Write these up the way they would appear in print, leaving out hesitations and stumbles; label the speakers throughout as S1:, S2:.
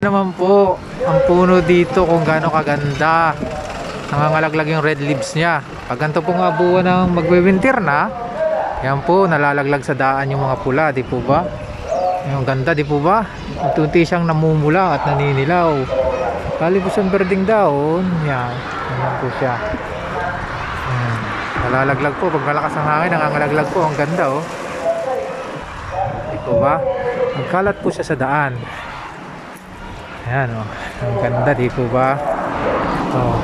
S1: naman po ang puno dito kung gaano kaganda. Nangangalaglag yung red leaves niya. Pag ganito po nga buwan ng magwe-winter na, yan po, nalalaglag sa daan yung mga pula, di po ba? Yung ganda, di po ba? Unti-unti siyang namumula at naninilaw. Kali po siyang berding daon. Yan, yan po siya. Nalalaglag po, pag malakas ang hangin, nangangalaglag po. Ang ganda, oh. Di po ba? Magkalat po siya sa daan. Ayan, oh. Ang ganda, di po ba? Oh.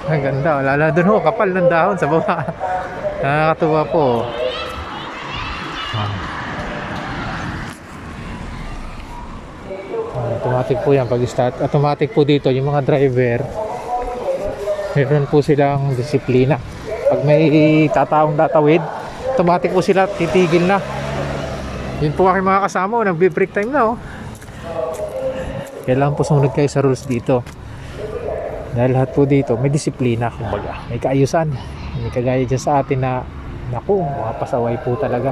S1: Ang ganda, lalo dun ho, kapal ng dahon sa baba. Nakakatuwa po. Automatic po yan pag start. Automatic po dito yung mga driver. Meron po silang disiplina. Pag may tataong tatawid, automatic po sila titigil na. Yun po aking mga kasama, nagbe-break time na, oh. Kailangan po sumunod kayo sa rules dito. Dahil lahat po dito may disiplina, kumbaga may kaayusan. Hindi kagaya dyan sa atin na naku, mga pasaway po talaga.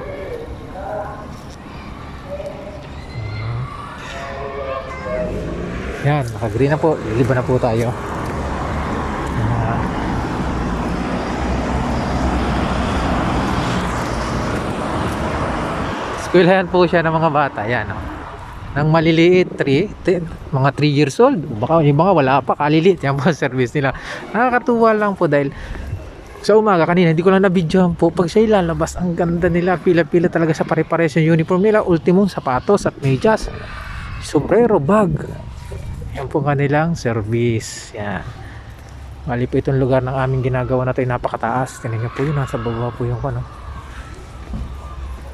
S1: Yan, naka-green na po, liliban na po tayo. Eskwelahan po siya ng mga bata. Yan, oh. Nang maliliit, mga 3 years old, baka yung mga wala pa, kaliliit. Yan po ang service nila. Nakakatuwa lang po dahil sa umaga kanina, hindi ko lang na-videohan po. Pag siya ilalabas, ang ganda nila. Pila-pila talaga sa pare-pares yung uniform nila. Ultimong sapatos at medyas. Sombrero, bag. Yan po kanilang service. Yan. Mali po itong lugar ng aming ginagawa na ito. Napakataas. Tingnan niyo po yun. Nasa baba po yung ano.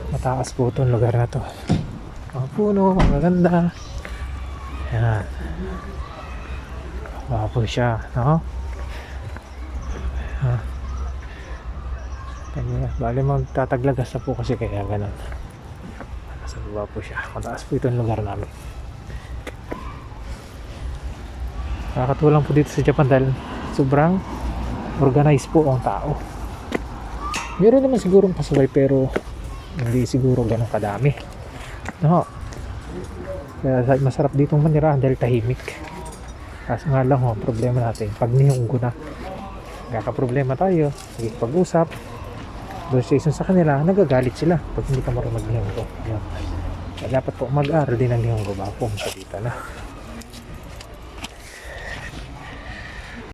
S1: Mataas po itong lugar na to. Mga puno, magaganda. Yan. Baka po siya, no? Bali magtataglagas na po kasi kaya ganun. Nasa baba po siya. Mataas po itong lugar namin. Nakakatulang po dito sa Japan dahil sobrang organized po ang tao. Meron naman sigurong pasaway pero hindi siguro ganun kadami. No. Kaya masarap ditong manirahan dahil tahimik. Kaso nga lang ho, problema natin pag nihunggo na, kaka-problema tayo, pag-usap doon sa kanila, nagagalit sila pag hindi ka marunong magnihunggo. Kaya dapat po mag-aral din ng nihunggo bago pumunta dito na.